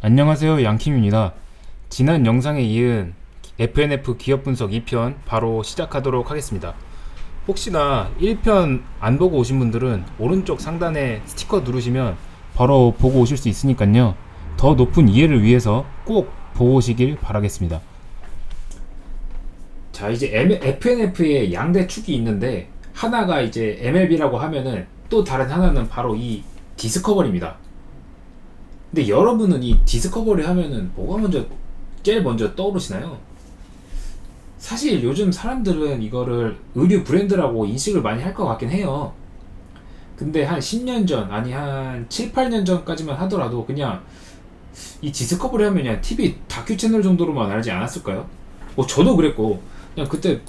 안녕하세요, 양킴입니다. 지난 영상에 이은 FNF 기업 분석 2편 바로 시작하도록 하겠습니다. 혹시나 1편 안 보고 오신 분들은 오른쪽 상단에 스티커 누르시면 바로 보고 오실 수 있으니까요. 더 높은 이해를 위해서 꼭 보고 오시길 바라겠습니다. 자, 이제 FNF에 양대 축이 있는데 하나가 이제 MLB라고 하면은 또 다른 하나는 바로 이 디스커버리입니다. 근데 여러분은 이 디스커버리 하면은 뭐가 제일 먼저 떠오르시나요? 사실 요즘 사람들은 이거를 의류 브랜드라고 인식을 많이 할 것 같긴 해요. 근데 한 10년 전, 아니 한 7, 8년 전까지만 하더라도 그냥 이 디스커버리 하면 그냥 TV 다큐 채널 정도로만 알지 않았을까요? 뭐 저도 그랬고, 그냥 그때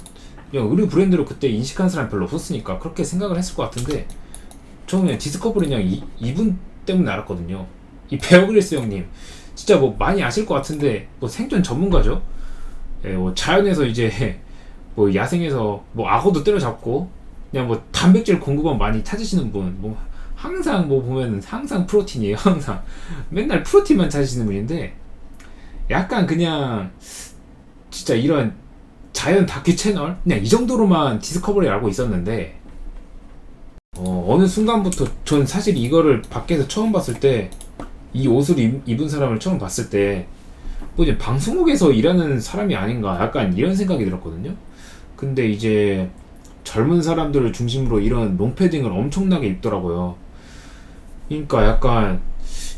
그냥 의류 브랜드로 그때 인식한 사람 별로 없었으니까 그렇게 생각을 했을 것 같은데, 저는 그냥 디스커버리 그냥 이분 때문에 알았거든요. 이 베어 그릴스 형님 진짜 뭐 많이 아실 것 같은데 뭐 생존 전문가죠. 예, 뭐 자연에서 이제 뭐 야생에서 뭐 악어도 때려잡고 그냥 뭐 단백질 공급원 많이 찾으시는 분, 뭐 항상 뭐 보면은 항상 프로틴이에요. 항상 맨날 프로틴만 찾으시는 분인데, 약간 그냥 진짜 이런 자연 다큐 채널 그냥 이 정도로만 디스커버리 알고 있었는데, 어느 순간부터 전 사실 이거를 밖에서 처음 봤을 때, 이 옷을 입은 사람을 처음 봤을 때 뭐 이제 방송국에서 일하는 사람이 아닌가 약간 이런 생각이 들었거든요. 근데 이제 젊은 사람들을 중심으로 이런 롱패딩을 엄청나게 입더라고요. 그러니까 약간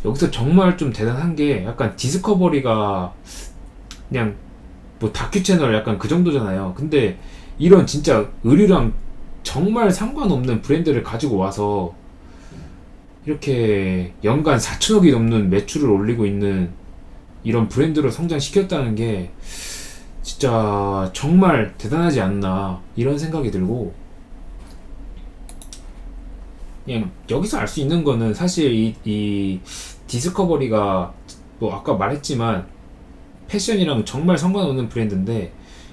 여기서 정말 좀 대단한 게, 약간 디스커버리가 그냥 뭐 다큐 채널 약간 그 정도잖아요. 근데 이런 진짜 의류랑 정말 상관없는 브랜드를 가지고 와서 이렇게 연간 4천억이 넘는 매출을 올리고 있는 이런 브랜드로 성장시켰다는 게 진짜 정말 대단하지 않나 이런 생각이 들고, 그냥 여기서 알 수 있는 거는 사실 이 디스커버리가 뭐 아까 말했지만 패션이랑 정말 상관없는 브랜드인데,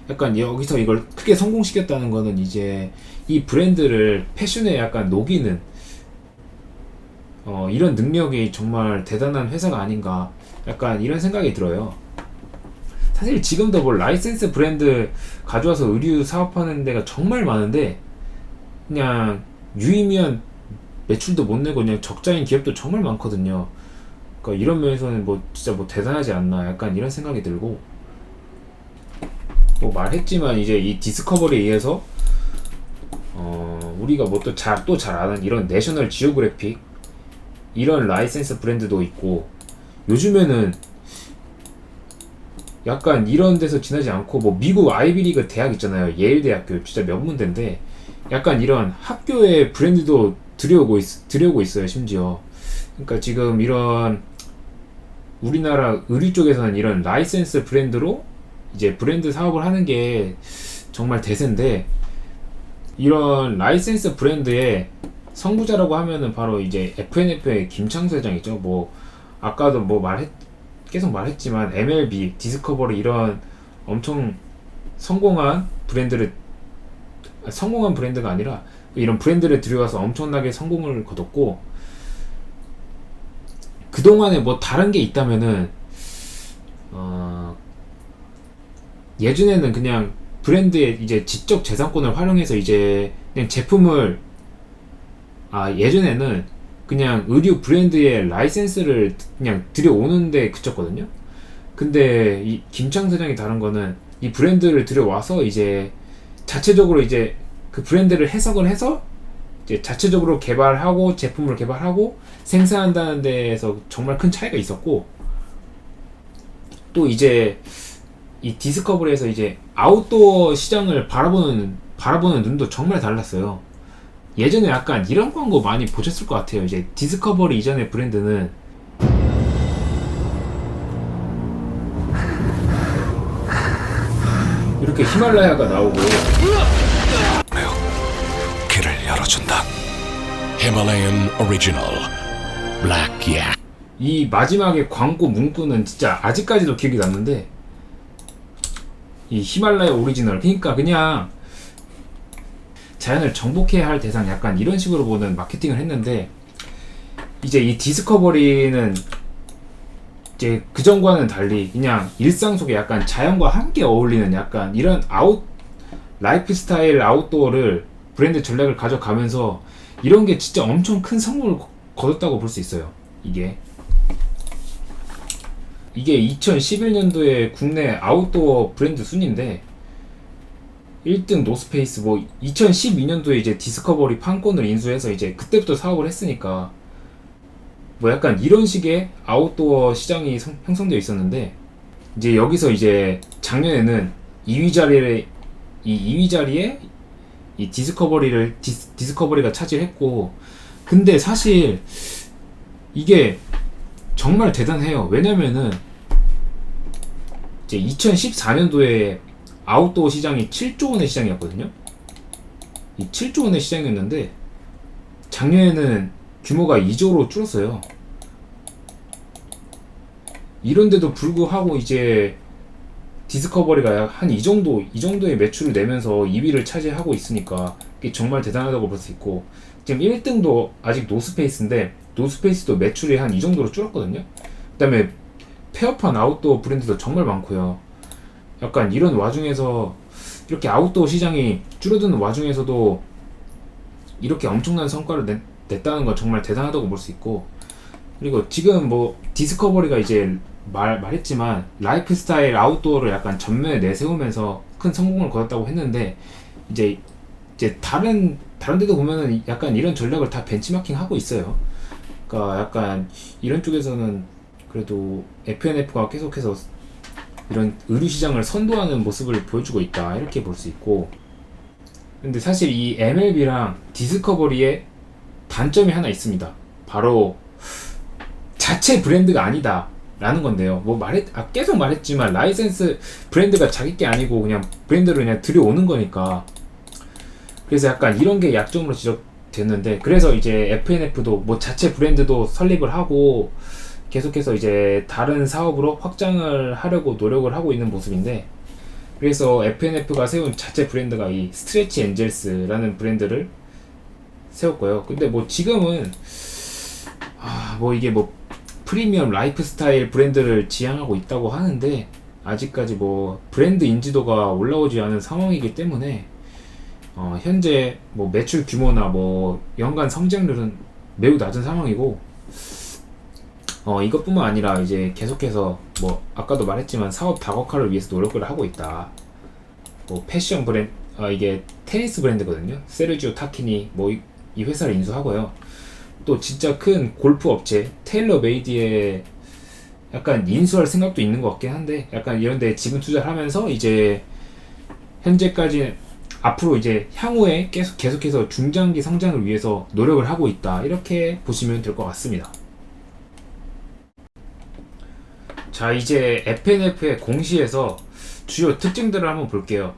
약간 여기서 이걸 크게 성공시켰다는 거는 이제 이 브랜드를 패션에 약간 녹이는 이런 능력이 정말 대단한 회사가 아닌가 약간 이런 생각이 들어요. 사실 지금도 뭐 라이센스 브랜드 가져와서 의류 사업하는 데가 정말 많은데 그냥 유의미한 매출도 못 내고 그냥 적자인 기업도 정말 많거든요. 그러니까 이런 면에서는 뭐 진짜 뭐 대단하지 않나 약간 이런 생각이 들고, 뭐 말했지만 이제 이 디스커버리에 의해서 우리가 뭐 또 잘 아는 이런 내셔널 지오그래픽 이런 라이센스 브랜드도 있고, 요즘에는 약간 이런 데서 지나지 않고 뭐 미국 아이비리그 대학 있잖아요. 예일 대학교 진짜 명문대인데 약간 이런 학교의 브랜드도 들여오고 있어요, 심지어. 그러니까 지금 이런 우리나라 의류 쪽에서는 이런 라이센스 브랜드로 이제 브랜드 사업을 하는 게 정말 대세인데, 이런 라이센스 브랜드의 선구자라고 하면은 바로 이제 FNF의 김창수 회장이죠. 뭐 아까도 뭐 계속 말했지만 MLB, 디스커버리 이런 엄청 성공한 브랜드가 아니라 이런 브랜드를 들여와서 엄청나게 성공을 거뒀고, 그동안에 뭐 다른 게 있다면은 예전에는 그냥 브랜드의 이제 지적 재산권을 활용해서 이제 그냥 제품을 예전에는 그냥 의류 브랜드의 라이센스를 그냥 들여오는데 그쳤거든요. 근데 이 김창 사장이 다른 거는 이 브랜드를 들여와서 이제 자체적으로 이제 그 브랜드를 해석을 해서 이제 자체적으로 개발하고 제품을 개발하고 생산한다는 데에서 정말 큰 차이가 있었고, 또 이제 이 디스커버리에서 이제 아웃도어 시장을 바라보는 눈도 정말 달랐어요. 예전에 약간 이런 광고 많이 보셨을 것 같아요. 이제 디스커버리 이전의 브랜드는 이렇게 히말라야가 나오고 길을 열어준다. 히말라얀 오리지널 블랙 약. 이 마지막에 광고 문구는 진짜 아직까지도 기억이 났는데, 이 히말라야 오리지널, 그러니까 그냥 자연을 정복해야 할 대상 약간 이런 식으로 보는 마케팅을 했는데, 이제 이 디스커버리는 이제 그전과는 달리 그냥 일상 속에 약간 자연과 함께 어울리는 약간 이런 라이프 스타일 아웃도어를 브랜드 전략을 가져가면서 이런 게 진짜 엄청 큰 성공을 거뒀다고 볼 수 있어요. 이게 2011년도에 국내 아웃도어 브랜드 순인데 1등 노스페이스, 뭐 2012년도에 이제 디스커버리 판권을 인수해서 이제 그때부터 사업을 했으니까 뭐 약간 이런 식의 아웃도어 시장이 형성되어 있었는데, 이제 여기서 이제 작년에는 2위 자리에 이 디스커버리가 차지했고, 근데 사실 이게 정말 대단해요. 왜냐면은 이제 2014년도에 아웃도어 시장이 7조 원의 시장이었거든요. 이 7조 원의 시장이었는데 작년에는 규모가 2조로 줄었어요. 이런데도 불구하고 이제 디스커버리가 한 이 정도의 매출을 내면서 2위를 차지하고 있으니까 이게 정말 대단하다고 볼 수 있고, 지금 1등도 아직 노스페이스인데 노스페이스도 매출이 한 이 정도로 줄었거든요. 그 다음에 폐업한 아웃도어 브랜드도 정말 많고요. 약간 이런 와중에서 이렇게 아웃도어 시장이 줄어드는 와중에서도 이렇게 엄청난 성과를 냈다는 건 정말 대단하다고 볼 수 있고, 그리고 지금 뭐 디스커버리가 이제 말했지만 라이프 스타일 아웃도어를 약간 전면에 내세우면서 큰 성공을 거뒀다고 했는데, 이제 다른 데도 보면은 약간 이런 전략을 다 벤치마킹 하고 있어요. 그러니까 약간 이런 쪽에서는 그래도 FNF가 계속해서 이런 의류 시장을 선도하는 모습을 보여주고 있다, 이렇게 볼 수 있고, 근데 사실 이 MLB랑 디스커버리의 단점이 하나 있습니다. 바로 자체 브랜드가 아니다 라는 건데요. 뭐 계속 말했지만 라이센스 브랜드가 자기 게 아니고 그냥 브랜드를 그냥 들여오는 거니까. 그래서 약간 이런 게 약점으로 지적됐는데, 그래서 이제 FNF도 뭐 자체 브랜드도 설립을 하고 계속해서 이제 다른 사업으로 확장을 하려고 노력을 하고 있는 모습인데, 그래서 FNF가 세운 자체 브랜드가 이 스트레치 엔젤스라는 브랜드를 세웠고요. 근데 뭐 지금은 뭐 이게 뭐 프리미엄 라이프 스타일 브랜드를 지향하고 있다고 하는데, 아직까지 뭐 브랜드 인지도가 올라오지 않은 상황이기 때문에 현재 뭐 매출 규모나 뭐 연간 성장률은 매우 낮은 상황이고, 이것뿐만 아니라 이제 계속해서 뭐 아까도 말했지만 사업 다각화를 위해서 노력을 하고 있다. 뭐 패션 브랜드, 이게 테니스 브랜드거든요. 세르지오 타키니 뭐 이 회사를 인수하고요. 또 진짜 큰 골프 업체 테일러 메이드에 약간 인수할 생각도 있는 것 같긴 한데, 약간 이런데 지분 투자를 하면서 이제 현재까지 앞으로 이제 향후에 계속해서 중장기 성장을 위해서 노력을 하고 있다, 이렇게 보시면 될 것 같습니다. 자, 이제 FNF의 공시에서 주요 특징들을 한번 볼게요.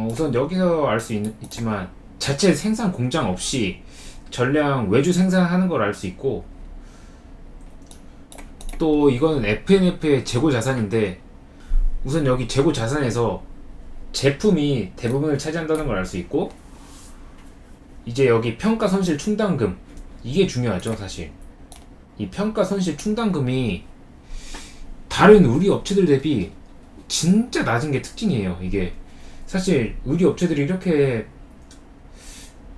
우선 여기서 알 수 있지만 자체 생산 공장 없이 전량 외주 생산하는 걸 알 수 있고, 또 이거는 FNF의 재고 자산인데, 우선 여기 재고 자산에서 제품이 대부분을 차지한다는 걸 알 수 있고, 이제 여기 평가 손실 충당금, 이게 중요하죠. 사실 이 평가 손실 충당금이 다른 의류 업체들 대비 진짜 낮은 게 특징이에요. 이게 사실 의류 업체들이 이렇게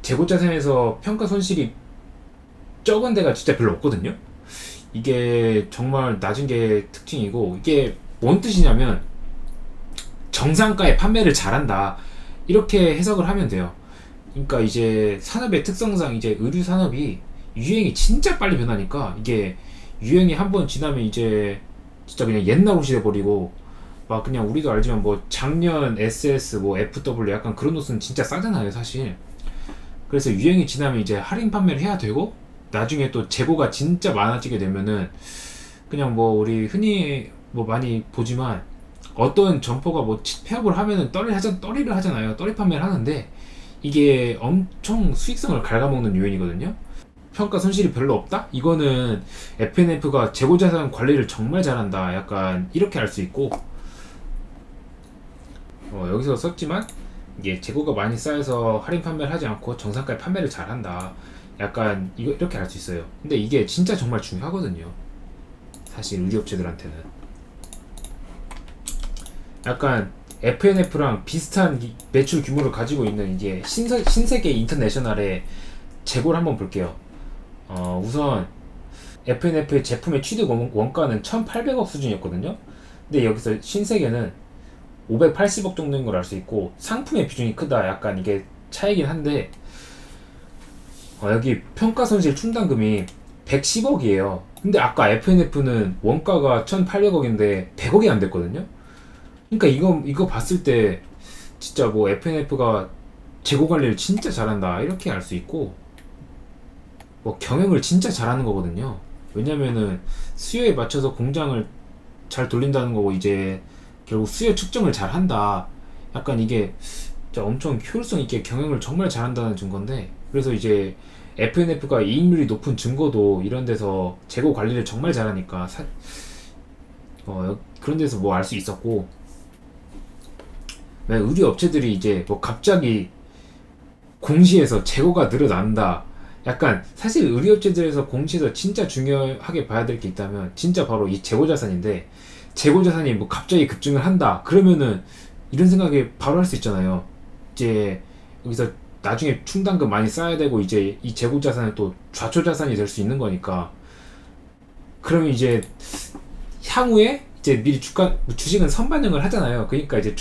재고 자산에서 평가 손실이 적은 데가 진짜 별로 없거든요. 이게 정말 낮은 게 특징이고, 이게 뭔 뜻이냐면 정상가에 판매를 잘한다, 이렇게 해석을 하면 돼요. 그러니까 이제 산업의 특성상 이제 의류 산업이 유행이 진짜 빨리 변하니까, 이게 유행이 한번 지나면 이제 진짜 그냥 옛날 옷이 돼버리고, 막 그냥 우리도 알지만 뭐 작년 SS 뭐 FW 약간 그런 옷은 진짜 싸잖아요 사실. 그래서 유행이 지나면 이제 할인 판매를 해야 되고, 나중에 또 재고가 진짜 많아지게 되면은 그냥 뭐 우리 흔히 뭐 많이 보지만 어떤 점포가 뭐 폐업을 하면은 떨이를 하잖아요. 떨이 판매를 하는데 이게 엄청 수익성을 갉아먹는 요인이거든요. 평가 손실이 별로 없다? 이거는 FNF가 재고자산 관리를 정말 잘한다, 약간 이렇게 알 수 있고, 여기서 썼지만 이게 재고가 많이 쌓여서 할인 판매를 하지 않고 정상가에 판매를 잘한다, 약간 이렇게 알 수 있어요. 근데 이게 진짜 정말 중요하거든요 사실 의류업체들한테는. 약간 FNF랑 비슷한 매출 규모를 가지고 있는 이제 신세계 인터내셔널의 재고를 한번 볼게요. 우선 FNF의 제품의 취득 원가는 1,800억 수준이었거든요. 근데 여기서 신세계는 580억 정도인 걸 알 수 있고, 상품의 비중이 크다, 약간 이게 차이긴 한데, 여기 평가손실 충당금이 110억이에요. 근데 아까 FNF는 원가가 1,800억인데 100억이 안 됐거든요. 그러니까 이거 봤을 때 진짜 뭐 FNF가 재고 관리를 진짜 잘한다, 이렇게 알 수 있고, 뭐 경영을 진짜 잘하는 거거든요. 왜냐면은 수요에 맞춰서 공장을 잘 돌린다는 거고, 이제 결국 수요 측정을 잘 한다, 약간 이게 진짜 엄청 효율성 있게 경영을 정말 잘한다는 증거인데, 그래서 이제 FNF가 이익률이 높은 증거도 이런 데서 재고 관리를 정말 잘하니까 그런 데서 뭐 알 수 있었고, 의류 업체들이 이제 뭐 갑자기 공시에서 재고가 늘어난다, 약간 사실 의류 업체들에서 공시에서 진짜 중요하게 봐야 될 게 있다면 진짜 바로 이 재고 자산인데, 재고 자산이 뭐 갑자기 급증을 한다 그러면은 이런 생각이 바로 할 수 있잖아요. 이제 여기서 나중에 충당금 많이 쌓아야 되고, 이제 이 재고 자산은 또 좌초 자산이 될 수 있는 거니까, 그러면 이제 향후에 이제 미리 주식은 선반영을 하잖아요. 그러니까 이제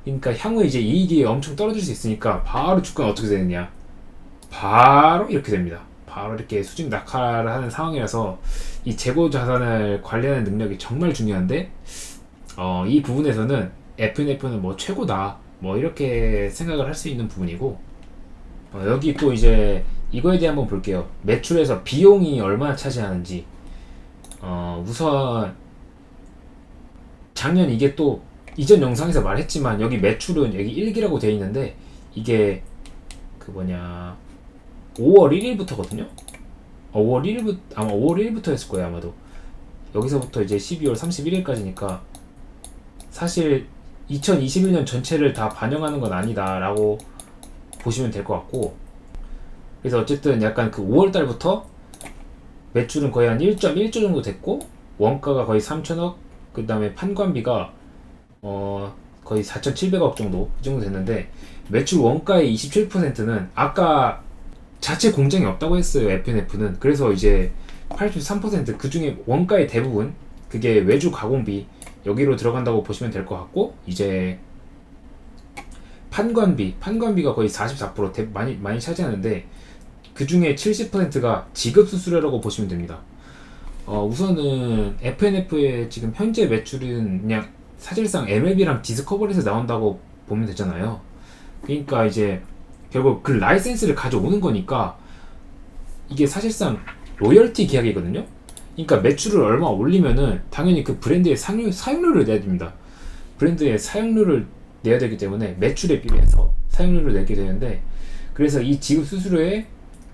그러니까 향후에 이제 이익이 엄청 떨어질 수 있으니까 바로 주가는 어떻게 되느냐, 바로 이렇게 됩니다. 바로 이렇게 수직 낙하를 하는 상황이라서 이 재고 자산을 관리하는 능력이 정말 중요한데, 이 부분에서는 FNF는 뭐 최고다, 뭐 이렇게 생각을 할 수 있는 부분이고, 여기 또 이제 이거에 대해 한번 볼게요. 매출에서 비용이 얼마나 차지하는지. 우선 작년, 이게 또 이전 영상에서 말했지만 여기 매출은 여기 1기라고 되어 있는데, 이게 5월 1일부터거든요. 5월 1일부터 아마 5월 1일부터였을 거예요, 아마도. 여기서부터 이제 12월 31일까지니까 사실 2021년 전체를 다 반영하는 건 아니다라고 보시면 될 것 같고, 그래서 어쨌든 약간 그 5월 달부터 매출은 거의 한 1.1조 정도 됐고, 원가가 거의 3천억, 그 다음에 판관비가 거의 4,700억 정도, 이 정도 됐는데, 매출 원가의 27%는 아까 자체 공장이 없다고 했어요, FNF는. 그래서 이제 83%, 그 중에 원가의 대부분 그게 외주 가공비, 여기로 들어간다고 보시면 될 것 같고, 이제 판관비가 거의 44% 많이 차지하는데, 그 중에 70%가 지급 수수료라고 보시면 됩니다. 우선은 FNF의 지금 현재 매출은 그냥 사실상 MLB랑 디스커버리에서 나온다고 보면 되잖아요. 그러니까 이제 결국 그 라이센스를 가져오는 거니까 이게 사실상 로열티 계약이거든요. 그러니까 매출을 얼마 올리면은 당연히 그 브랜드의 사용료를 내야 됩니다. 브랜드의 사용료를 내야 되기 때문에 매출에 비례해서 사용료를 내게 되는데, 그래서 이 지급 수수료에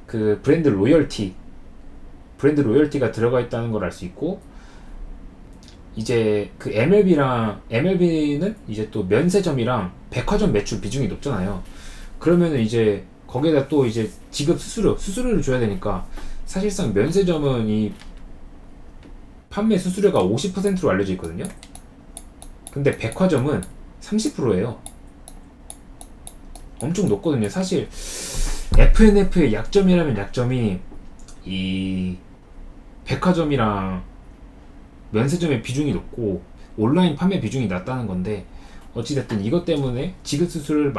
그 브랜드 로열티가 들어가 있다는 걸 알 수 있고, 이제 그 MLB는 이제 또 면세점이랑 백화점 매출 비중이 높잖아요. 그러면은 이제 거기에다 또 이제 지급 수수료를 줘야 되니까, 사실상 면세점은 이 판매 수수료가 50%로 알려져 있거든요. 근데 백화점은 30%예요. 엄청 높거든요. 사실 FNF의 약점이라면 약점이 이 백화점이랑 면세점의 비중이 높고 온라인 판매 비중이 낮다는 건데, 어찌됐든 이것 때문에 지급 수수료에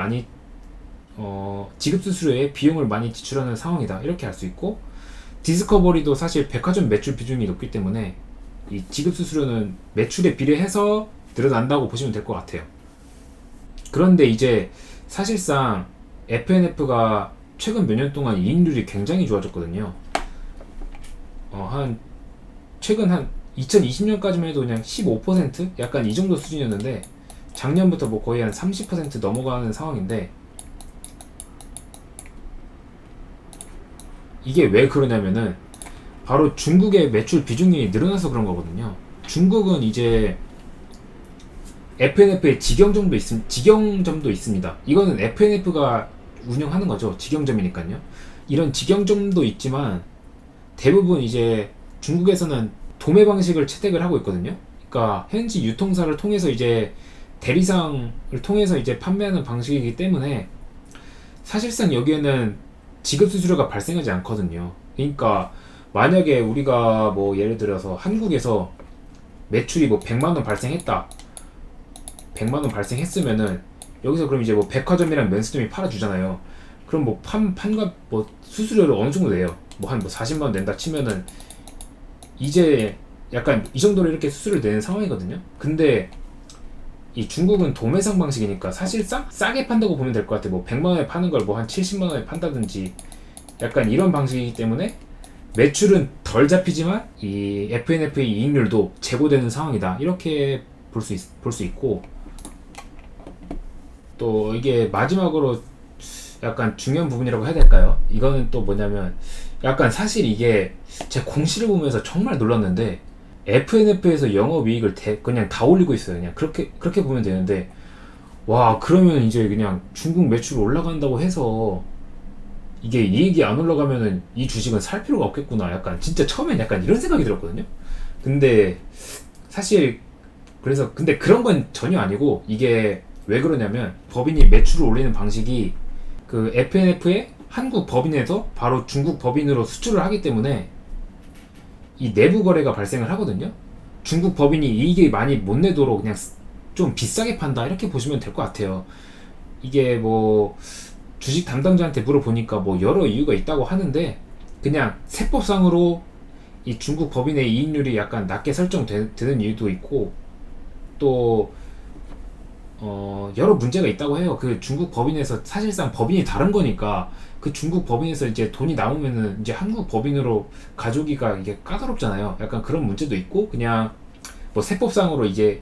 비용을 많이 지출하는 상황이다, 이렇게 알 수 있고, 디스커버리도 사실 백화점 매출 비중이 높기 때문에 이 지급 수수료는 매출에 비례해서 늘어난다고 보시면 될 것 같아요. 그런데 이제 사실상 FNF가 최근 몇 년 동안 이익률이 굉장히 좋아졌거든요. 최근 한 2020년까지만 해도 그냥 15%? 약간 이 정도 수준이었는데, 작년부터 뭐 거의 한 30% 넘어가는 상황인데, 이게 왜 그러냐면은 바로 중국의 매출 비중이 늘어나서 그런 거거든요. 중국은 이제 FNF의 직영점도 있습니다. 이거는 FNF가 운영하는 거죠. 직영점이니까요. 이런 직영점도 있지만 대부분 이제 중국에서는 도매 방식을 채택을 하고 있거든요. 그러니까 현지 유통사를 통해서 이제 대리상을 통해서 이제 판매하는 방식이기 때문에 사실상 여기에는 지급 수수료가 발생하지 않거든요. 그러니까 만약에 우리가 뭐 예를 들어서 한국에서 매출이 뭐 100만원 발생했다. 100만원 발생했으면은 여기서 그럼 이제 뭐 백화점이랑 면세점이 팔아주잖아요. 그럼 뭐 판과 뭐 수수료를 어느 정도 내요. 뭐 한 뭐 40만원 낸다 치면은 이제 약간 이 정도로 이렇게 수수료를 내는 상황이거든요. 근데 이 중국은 도매상 방식이니까 사실상 싸게 판다고 보면 될 것 같아요. 뭐 100만원에 파는 걸 뭐 한 70만원에 판다든지 약간 이런 방식이기 때문에 매출은 덜 잡히지만 이 FNF의 이익률도 제고되는 상황이다. 이렇게 볼 수 있고, 또 이게 마지막으로 약간 중요한 부분이라고 해야 될까요? 이거는 또 뭐냐면 약간 사실 이게 제가 공시를 보면서 정말 놀랐는데 FNF에서 영업이익을 그냥 다 올리고 있어요. 그냥 그렇게 보면 되는데, 와 그러면 이제 그냥 중국 매출 올라간다고 해서 이게 이익이 안 올라가면은 이 주식은 살 필요가 없겠구나. 약간 진짜 처음엔 약간 이런 생각이 들었거든요. 근데 사실 그래서 근데 그런 건 전혀 아니고, 이게 왜 그러냐면 법인이 매출을 올리는 방식이 그 FNF의 한국 법인에서 바로 중국 법인으로 수출을 하기 때문에 이 내부 거래가 발생을 하거든요. 중국 법인이 이익이 많이 못 내도록 그냥 좀 비싸게 판다, 이렇게 보시면 될 것 같아요. 이게 뭐 주식 담당자한테 물어보니까 뭐 여러 이유가 있다고 하는데, 그냥 세법상으로 이 중국 법인의 이익률이 약간 낮게 설정되는 이유도 있고, 또 여러 문제가 있다고 해요. 그 중국 법인에서 사실상 법인이 다른 거니까 그 중국 법인에서 이제 돈이 남으면은 이제 한국 법인으로 가져오기가 이게 까다롭잖아요. 약간 그런 문제도 있고, 그냥 뭐 세법상으로 이제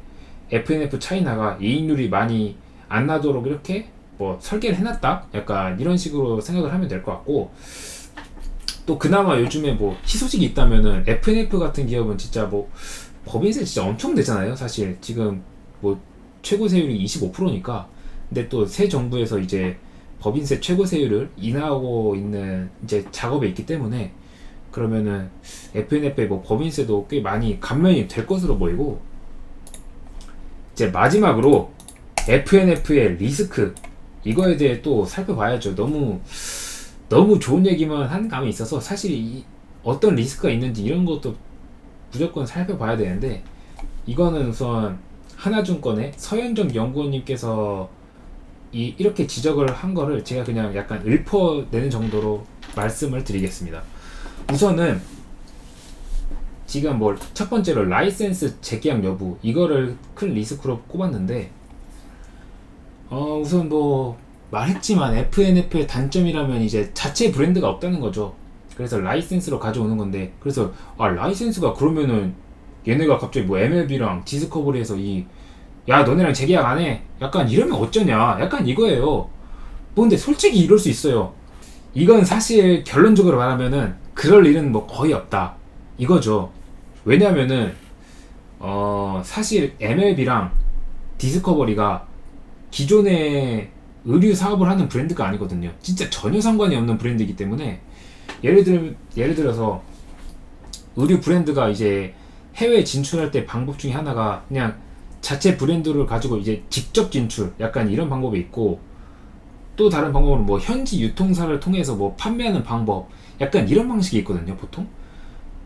FNF 차이나가 이익률이 많이 안 나도록 이렇게 뭐 설계를 해놨다, 약간 이런 식으로 생각을 하면 될 것 같고, 또 그나마 요즘에 뭐 희소식이 있다면은 FNF 같은 기업은 진짜 뭐 법인세 진짜 엄청 내잖아요. 사실 지금 뭐 최고 세율이 25%니까. 근데 또 새 정부에서 이제 법인세 최고 세율을 인하하고 있는 이제 작업에 있기 때문에, 그러면은 FNF의 뭐 법인세도 꽤 많이 감면이 될 것으로 보이고, 이제 마지막으로 FNF의 리스크, 이거에 대해 또 살펴봐야죠. 너무 좋은 얘기만 하는 감이 있어서 사실 어떤 리스크가 있는지 이런 것도 무조건 살펴봐야 되는데, 이거는 우선 하나증권의 서현정 연구원님께서 이렇게 지적을 한 거를 제가 그냥 약간 읊어내는 정도로 말씀을 드리겠습니다. 우선은 지금 뭐 첫 번째로 라이센스 재계약 여부, 이거를 큰 리스크로 꼽았는데, 우선 뭐 말했지만 FNF의 단점이라면 이제 자체 브랜드가 없다는 거죠. 그래서 라이센스로 가져오는 건데, 그래서 라이센스가 그러면은 얘네가 갑자기 뭐 MLB랑 디스커버리에서 야 너네랑 재계약 안 해, 약간 이러면 어쩌냐, 약간 이거예요. 뭐 근데 솔직히 이럴 수 있어요. 이건 사실 결론적으로 말하면은 그럴 일은 뭐 거의 없다, 이거죠. 왜냐면은 사실 MLB랑 디스커버리가 기존의 의류 사업을 하는 브랜드가 아니거든요. 진짜 전혀 상관이 없는 브랜드이기 때문에, 예를 들어서 의류 브랜드가 이제 해외 진출할 때 방법 중에 하나가 그냥 자체 브랜드를 가지고 이제 직접 진출, 약간 이런 방법이 있고, 또 다른 방법은 뭐 현지 유통사를 통해서 뭐 판매하는 방법, 약간 이런 방식이 있거든요, 보통.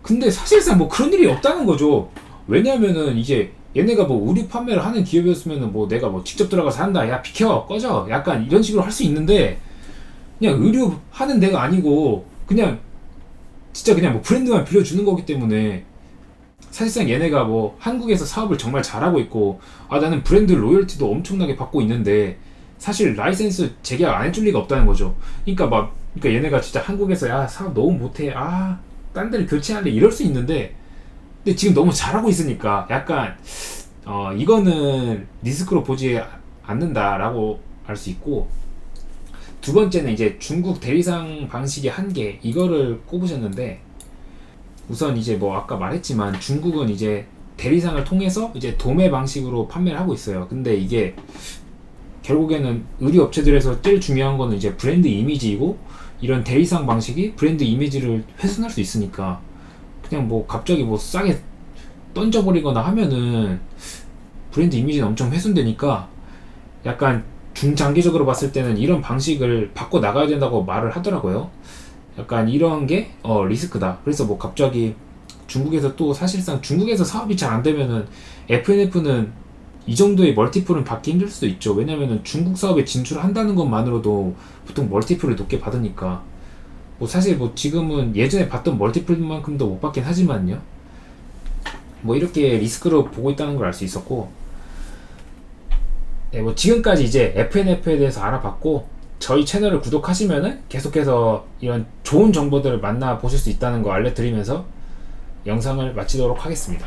근데 사실상 뭐 그런 일이 없다는 거죠. 왜냐면은 이제 얘네가 뭐 의류 판매를 하는 기업이었으면은 뭐 내가 뭐 직접 들어가서 한다, 야 비켜 꺼져, 약간 이런 식으로 할 수 있는데, 그냥 의류 하는 데가 아니고 그냥 진짜 그냥 뭐 브랜드만 빌려주는 거기 때문에, 사실상 얘네가 뭐 한국에서 사업을 정말 잘하고 있고, 나는 브랜드 로열티도 엄청나게 받고 있는데 사실 라이센스 재계약 안 해줄 리가 없다는 거죠. 그러니까 얘네가 진짜 한국에서 야 사업 너무 못해, 딴 데를 교체할래, 이럴 수 있는데, 근데 지금 너무 잘하고 있으니까 약간 이거는 리스크로 보지 않는다라고 알 수 있고, 두 번째는 이제 중국 대리상 방식의 한계, 이거를 꼽으셨는데, 우선 이제 뭐 아까 말했지만 중국은 이제 대리상을 통해서 이제 도매 방식으로 판매를 하고 있어요. 근데 이게 결국에는 의류 업체들에서 제일 중요한 거는 이제 브랜드 이미지이고, 이런 대리상 방식이 브랜드 이미지를 훼손할 수 있으니까 그냥 뭐 갑자기 뭐 싸게 던져버리거나 하면은 브랜드 이미지는 엄청 훼손되니까 약간 중장기적으로 봤을 때는 이런 방식을 바꿔 나가야 된다고 말을 하더라고요. 약간 이런 게 리스크다. 그래서 뭐 갑자기 중국에서 또 사실상 중국에서 사업이 잘 안 되면은 FNF는 이 정도의 멀티플은 받기 힘들 수도 있죠. 왜냐면은 중국 사업에 진출한다는 것만으로도 보통 멀티플을 높게 받으니까. 뭐 사실 뭐 지금은 예전에 받던 멀티플만큼도 못 받긴 하지만요. 뭐 이렇게 리스크로 보고 있다는 걸 알 수 있었고, 네, 뭐 지금까지 이제 FNF에 대해서 알아봤고, 저희 채널을 구독하시면은 계속해서 이런 좋은 정보들을 만나 보실 수 있다는 거 알려드리면서 영상을 마치도록 하겠습니다.